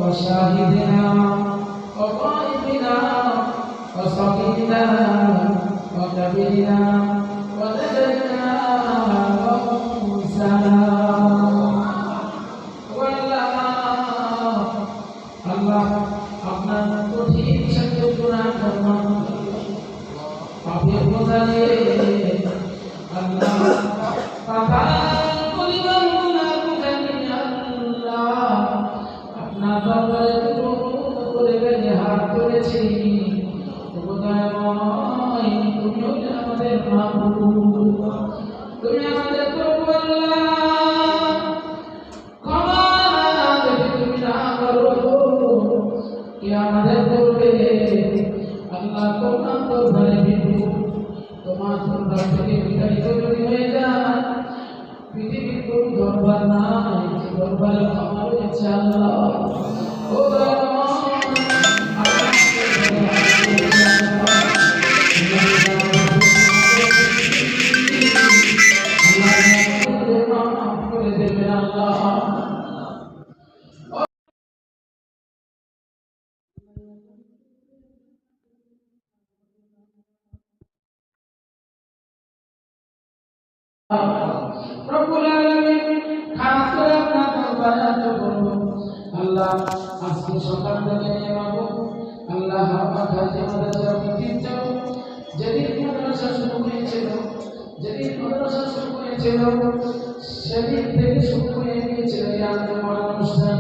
وشاهدنا وغائبنا وصغيرنا وكبيرنا وذكرنا وانسانا আল্লাহ আপনার কঠিন সত্য গুনাহ করলাম পাপের বোঝালে আল্লাহ পাপার পরিমাণ গুনাহ আল্লাহ আপনার দরবারে করে বেঁধে হাত করেছি খোদাময় তুমি আমাদের মাহবুব তুমি আমাদের প্রভু আল্লাহ ক্ষমা যদি তুমি না করো কি আমাদের করবে আল্লাহ তোমার দরবারে বিভু তোমার দরবার থেকে বিতাড়িত যদি হয়ে যায় পৃথিবীর কোন দরবার নাই যে দরবারে ক্ষমা রয়েছে আল্লাহ ও রব্বুল আলামিন খাস করে আপনার দরবারে করব আল্লাহ আজকে সকাল থেকে নিয়ে বাবু আল্লাহ আমাদের মাদ্রাসা প্রতিষ্ঠা যেদিন মাদ্রাসা শুরু হয়েছিল সেদিন থেকে শুরু হয়ে গিয়েছিল এই আঞ্জুমান অনুষ্ঠান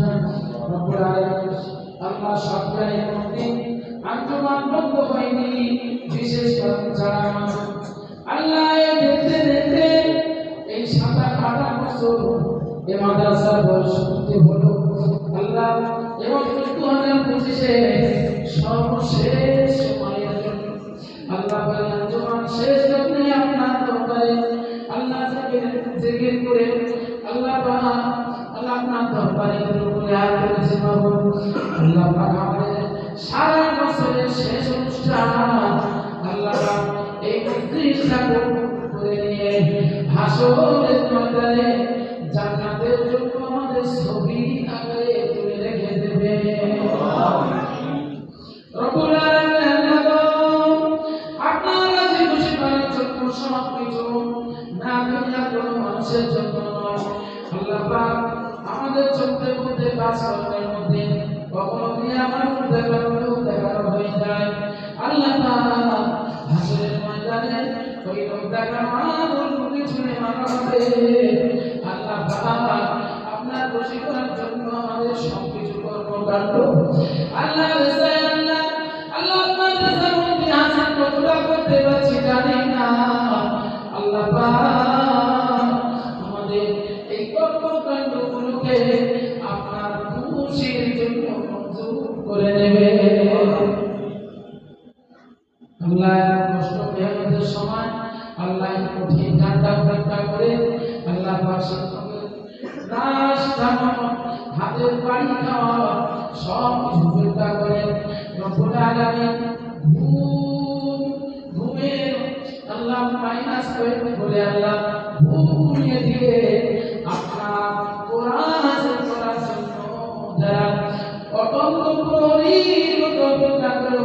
রব্বুল আলামিন আল্লাহ সপ্তাহের মধ্যে আঞ্জুমান বন্ধ হয়নি বিশেষ কারণ ছাড়া আল্লাহ দেখতে দেখতে এই 7-8 বছর এই মাদ্রাসার বয়স হতে হলো আল্লাহ এবং 2025-এ সর্বশেষ সময়ের জন্য আল্লাহ আঞ্জুমান শেষ যখন আপনার দরবারে আল্লাহ জিকির করে আল্লাহ আপনার দরবারে বলে আর করেছে বাবু আল্লাহ আমাদের সারা বছরের শেষ অনুষ্ঠান আল্লাহ এই প্রতিষ্ঠা করে নিয়ে হাসরের ময়দানে জান্নাতের জন্য আমাদের ছবি আগে তুলে রেখে দেবে রব্বুল আলামিন আপনার কাছে খুশি করার জন্য সব কিছু না দুনিয়া কোনো মানুষের জন্য নয় আল্লাহ পাক আমাদের চলতে মধ্যে কাজ করার মধ্যে কখনো দিয়ে আমার দেখানো হয়ে যায় আল্লাহ তাআলা হাসরের ময়দানে ওই লোক দেখানো আমার মুখে ছুঁড়ে মারা হবে আল্লাহ তাআলা আপনার খুশি করার জন্য আমাদের সবকিছু কর্মকাণ্ড আল্লাহ আল্লাহ আপনার রাজার মধ্যে হাসান কতটা করতে পারছি জানি না আল্লাহ আমাদের এই কর্মকাণ্ডগুলোকে আপনার খুশির জন্য মঞ্জুর করে নেবে আল্লাহ কষ্ট মেহনতের সময় আল্লাহ কঠিন ঠান্ডা পরীক্ষা করে আল্লাহ হাতের বাড়ি খাওয়া সব কিছু পরীক্ষা করে রব্বুল আলামিন ঘুমের আল্লাহ মাইনাস করে আল্লাহ ঘুমিয়ে দিয়ে আপনার কোরআন পড়ার জন্য যারা অত্যন্ত পরিণত পরীক্ষা করে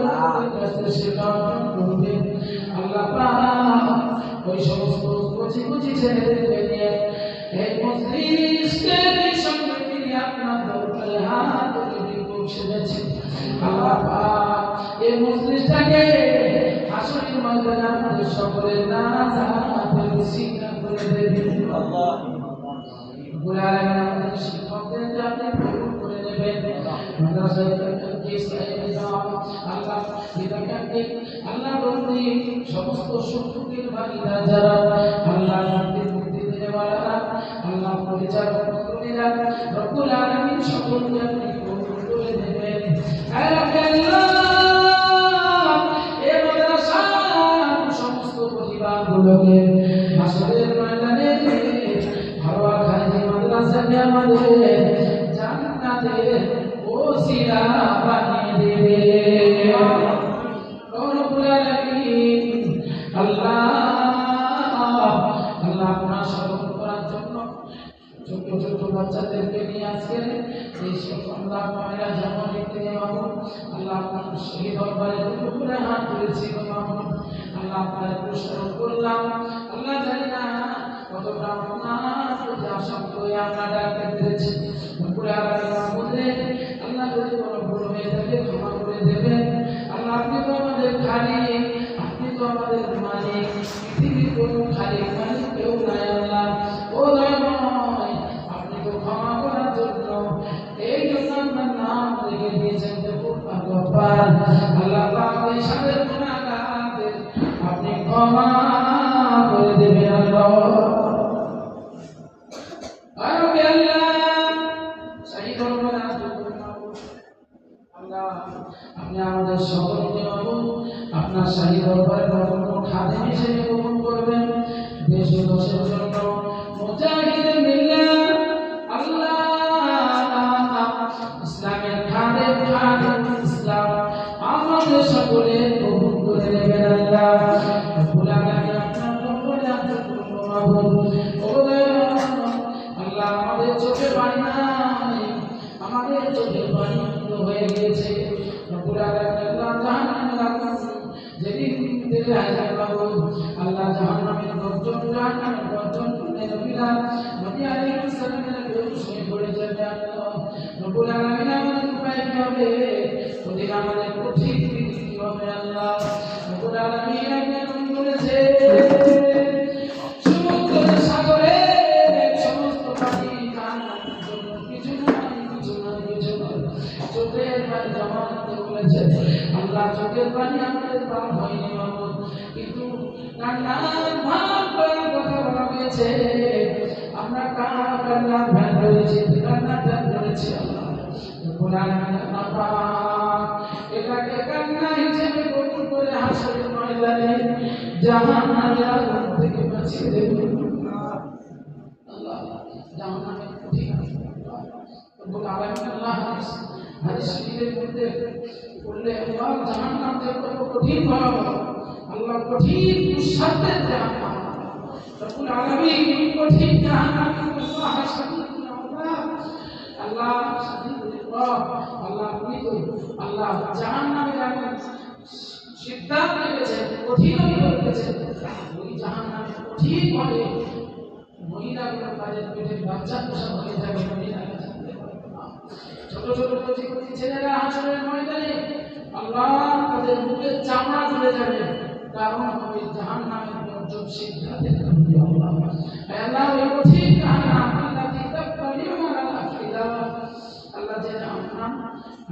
সেটা করবে আল্লাহ পাক ওই সমস্ত কচি কচি ছেলেদের নিয়ে এই মজলিসকে সঙ্গে নিয়ে আপনার দরবারে হাত তুলে পৌঁছে দিয়েছে আল্লাহ পাক এই মজলিসটাকে হাসরের ময়দানে আমাদের সকলের নাজাতের ওসিলা করে দেবেন আল্লাহ গুলায় আমাদের শিক্ষকদের যাতে কবুল করে নেবেন মাদ্রাসায় আল্লাহ বিদাকাকে আল্লাহ বন্দি সমস্ত সুখের ভাগীদার যারা আল্লাহ মুক্তি দেওয়ালা আল্লাহ পরিচালক কর্মীরা রব্বুল আলামিন সকলকে আপনি কবুল করে নেবেন আল্লাহ এই মাদ্রাসার সমস্ত প্রতিভাগুলোকে হাসরের ময়দানে ভালো খালি মাদ্রাসাকে আমাদের জান্নাতের ওসিলা বানিয়ে দেবে রব্বুল আলামিন আল্লাহ আপনার স্মরণ করার জন্য ছোট ছোট বাচ্চাদেরকে নিয়ে আজকে এই আল্লাহ মায়েরা যেমন দেখতে মামুন আল্লাহ আপনার শহীদ দরবারে দুপুরে হাত তুলেছি মামুন আল্লাহ আপনার স্মরণ করলাম আল্লাহ জানি না কতটা আপনার প্রতি আশা করে আমরা ডাকতে পেরেছি দুপুরে আবার মামুনে আল্লাহ যদি কোনো ভুল হয়ে থাকে ক্ষমা করে দেবেন আল্লাহ আপনি তো আমাদের খালিক আপনি তো আমাদের মালিক পৃথিবীর কোনো খালিক মালিক কেউ নাই আল্লাহ ও দয়াময় আপনি তো ক্ষমা করার জন্য এই জন্য আপনার নাম রেখে দিয়েছেন আল্লাহ পাক এই সাথে গুনাহগারদের আপনি ক্ষমা করে দেবেন আল্লাহ আপনি আমাদের সকলকে আপনার শাহী দরবারে খাদেম হিসেবে কবুল করবেন দেশ ও দেশের জন্য মুজাহিদে মিল্লাত আল্লাহ ইসলামের খাদেম ইসলাম আমাদের সকলে কবুল করে নেবেন আল্লাহ রব্বুল আলামিন আপনার দরবারে আপনার আল্লাহ আমাদের চোখে পানি নাই আমাদের চোখে পানি হয়ে গিয়েছে রব্বুল আলামিন আল্লাহ জাহান্নামে যেদিন দিলে হাজার বাবু আল্লাহ জাহান্নামের গর্জন শুনে নবীরা নবী আলাইহিস সালামের বেহুশ হয়ে পড়ে যাবে আল্লাহ রব্বুল আলামিন আমাদের উপায় কি হবে ওদিন আমাদের কঠিন কি হবে আল্লাহ রব্বুল আলামিন একজন বলেছে সমুদ্র সাগরে সমস্ত পানি জাহান্নামের জন্য কিছু না চোখের পানি জমা করতে বলেছে আল্লাহ চোখের পানি আমাদের পাপ হয়নি মামুন কিন্তু কান্নার ভাব করার কথা বলা হয়েছে আমরা কান্নার ভ্যান রয়েছে কান্নার ভ্যান রয়েছে আল্লাহ কোরআন এটাকে কান্না হিসেবে কবুল করে হাসরের ময়দানে জাহান্নামের আগুন থেকে বাঁচিয়ে দেবেন আল্লাহ জাহান্নামের ঠিক রব্বুল আলামিন আল্লাহ হাদিস শরীফের মধ্যে বললে আল্লাহ জাহান্নাম যে কত কঠিন হবে আল্লাহ কঠিন দুঃসাধ্যের জাহান্নাম রব্বুল আলামিন কঠিন জাহান্নাম আল্লাহ শাদীদুল আল্লাহ শাদীদুল আল্লাহ আপনি তো আল্লাহ জাহান্নামের আগুন সিদ্ধান্ত নিয়েছেন কঠিন করেছেন ওই জাহান্নামে কঠিন হবে মহিলাগুলো তাদের পেটের বাচ্চা পোষা হয়ে যাবে মহিলা ছেলেরা হাসরের ময়দানে আল্লাহ তাদের মুখের চামড়া ঝরে যাবে, কারণ ওই জাহান্নামের গর্জন সিদ্ধাতে থাকবে। আল্লাহ ওই কঠিন জাহান্নাম আল্লাহ তাকতালিউনা আল-আফিদা, আল্লাহ যে জাহান্নাম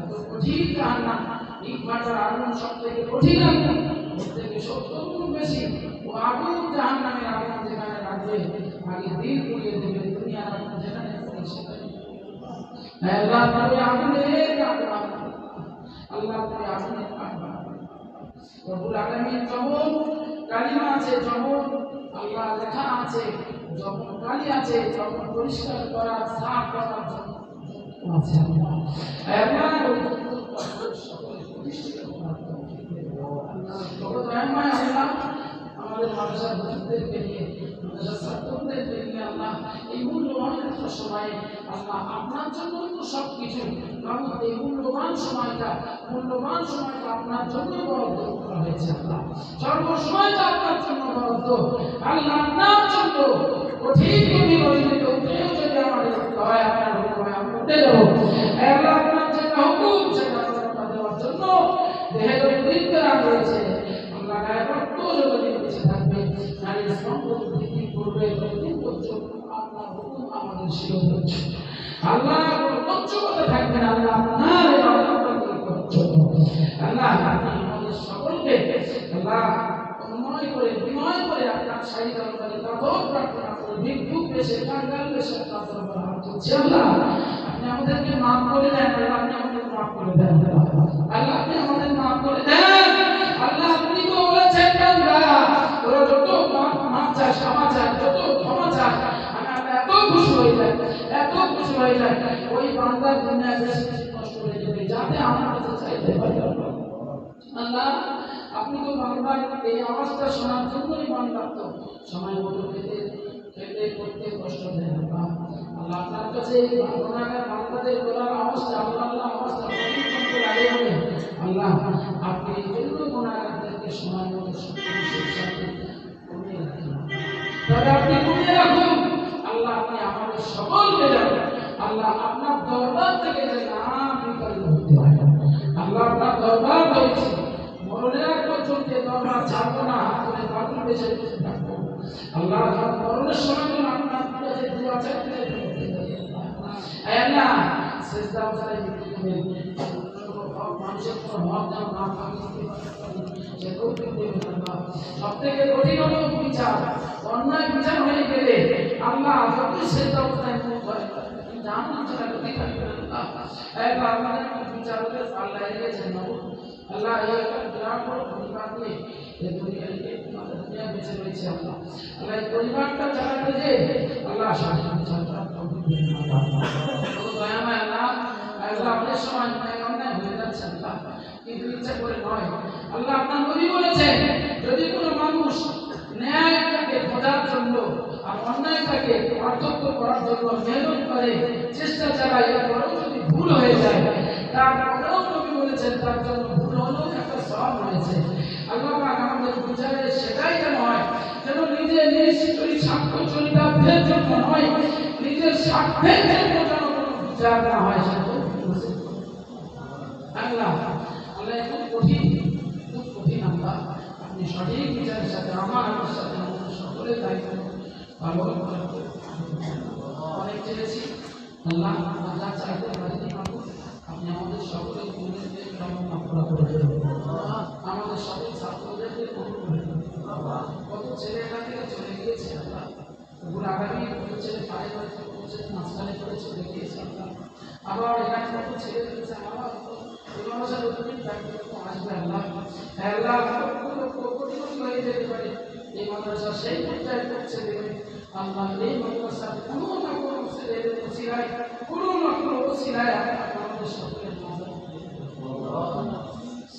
এত কঠিন জাহান্নাম, ইটভাটার আগুন সবথেকে কঠিন আগুন, ওর থেকে 70 গুণ বেশি। ও আগুন জাহান্নামের আগুন যেখানে রাখবে আগে দিল পুড়িয়ে দেবে, দুনিয়ার আগুন যেখানে পড়ে সেখানে আল্লাহ তাআলা আগুনের আগুন, আল্লাহ তাআলা আগুনের আগুন। রব্বুল আলামিন যখন কালিমা আছে, যখন আল্লাহ লেখা আছে, যখন কালি আছে, যখন পরিষ্কার করা সাফ করার জন্য আছে আল্লাহ ওই সকলে প্রতিষ্ঠিত করার আল্লাহ আমাদের মাদ্রাসার হুজুরদেরকে নিয়ে, মাদ্রাসার ছাত্রদেরকে নিয়ে আল্লাহ এই মূল্যবান একটা সময়ে আল্লাহ আপনার জন্য তো সব কিছু, কারণ এই মূল্যবান সময়টা আপনার জন্য বরাদ্দ করা হয়েছে। আল্লাহ সর্বসময়টা আপনার জন্য বরাদ্দ। আল্লাহ আপনার জন্য কঠিন কঠিন রজনীতে উঠেও যদি আমাদের হয়, আপনার হুকুম হয় আমরা উঠে যাবো। আল্লাহ আপনার যেটা হুকুম সেটা দেওয়ার জন্য দেহে যদি বৃত্তরা রয়েছে, আল্লাহ গায়ে রক্ত যদি বেঁচে থাকবে, নারীর সম্পদ বৃদ্ধি করবে, প্রতিদিন পর্যন্ত আপনার হুকুম আমাদের শিরোধার্য। আল্লাহ পঞ্চকতা থাকবে না, আল্লাহ আপনার আল্লাহ আমাদের সকলকে আল্লাহ অনুনয় করে বিনয় করে আপনার সাহিত্য অনুযায়ী তখন প্রার্থনা করে ভিক্ষুক বেশে কাঙ্গাল বেশে আপনার দরবারে হাত তুলছি। আল্লাহ আপনি আমাদেরকে মাফ করে দেন, আল্লাহ আপনি আমাদের মাফ করে দেন, আল্লাহ আপনি আমাদের মাফ করে দেন। আল্লাহ আপনি তো বলেছেন বান্দা তোরা যত মাফ চাস, ক্ষমা চাস, যত ক্ষমা চাস, আমি আল্লাহ এত খুশি হয়ে যাই, এত খুশি হয়ে যাই, ওই বান্দার দুনিয়ায় বেশি কষ্ট হয়ে যাবে যাতে আমার কাছে চাইতে পারি। আল্লাহ আপনি তো বান্দার এই আওয়াজটা শোনার জন্যই বান্দার তো সময় মতো খেতে করতে কষ্ট দেন। আল্লাহ আপনার কাছে এই গুনাহগার বান্দাদের গলার আওয়াজটা আল্লাহ আওয়াজটা পর্যন্ত লাগে হবে। আল্লাহ আপনি এই জন্য গুনাহগারদেরকে সময় মতো সাথে কমিয়ে রাখেন, তবে আপনি কমিয়ে রাখুন। আল্লাহ আপনি আমাদের সকলকে জানেন, আল্লাহ আপনার দরবার থেকে যে নাম বিকল্প হতে হয়, আল্লাহ আপনার দরবার রয়েছে, মরণের আগ পর্যন্ত দরবার ছাড়বো না, হাতে বাতিল বেঁচে থাকবো। আল্লাহ মরণের সময় তো আপনার কাছে দোয়া চাইতে আল্লাহ সেজদা অবস্থায় মানুষের কোনো হক যেন না থাকে, সে তৌফিক দেবেন আল্লাহ। সবথেকে কঠিন হলো বিচার, অন্যায় বিচার হয়ে গেলে আল্লাহ যতই সেজদা অবস্থায় মুখ হয় জাহান্নাম ছাড়া গতি থাকবে না। আল্লাহ আমাদের বিচারকের আল্লাহ এগিয়েছেন আল্লাহ এই একটা বিরাট বড় পরিবার নিয়ে এই দুনিয়া বেঁচে রয়েছে। আল্লাহ আল্লাহ এই পরিবারটা চালাতে যে আল্লাহ দয়াময় আল্লাহ আল্লাহ আপনার সময় অন্যায় হয়ে যাচ্ছে আল্লাহ, কিন্তু ইচ্ছা করে নয়। আল্লাহ আপনার নবী বলেছেন যদি কোনো মানুষ ন্যায়টাকে খোঁজার জন্য আর অন্যায়টাকে পার্থক্য করার জন্য মেহনত করে, চেষ্টা চালায়, এরপরেও যদি ভুল হয়ে যায়, তারপরেও নবী বলেছেন তার জন্য ভুল হলেও একটা সওয়াব রয়েছে। আল্লাহ পাক আমাদের বিচারে সেটাই যেন হয়, যেন নিজের নিশ্চয়ই সাক্ষ্য চরিতার্থের জন্য নয়, নিজের স্বার্থের জন্য যেন কোনো বিচার না হয়। আল্লাহ আল্লাহ খুব কঠিন, খুব কঠিন। আল্লাহ আপনি সঠিক বিচারের সাথে আমার সাথে আমাদের সকলের দায়িত্ব পালন করেন। অনেক চেয়েছি আল্লাহ যা চাইতে পারিনি আপনি আমাদের সকলের কামনা করে দেবেন, আমাদের সকল ছাত্রদেরকে কবুল করে দেবেন। কত ছেলে এখান থেকে চলে গিয়েছে আল্লাহ, ওগুলো আগামী কত ছেলে পায়ে করেছে, কত ছেলে মাঝখানে করেছে দেখিয়েছে আল্লাহ, আবার এখানে কত ছেলে রয়েছে আবার আসবে আল্লাহ। আল্লাহ কোটি হয়ে যেতে পারে এই মাদ্রাসা সেই পর্যায়ে পৌঁছে দেবে আল্লাহ। এই মাদ্রাসা কোনো না কোনো ছেলেদের ওসিলায়, কোনো না কোনো ওসিলায় আমাদের সকলের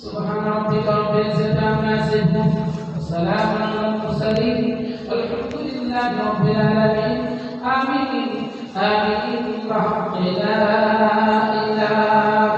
سبحان ربك رب العزة عما يصفون وسلام على المرسلين والحمد لله رب العالمين آمين آمين بحق لا إله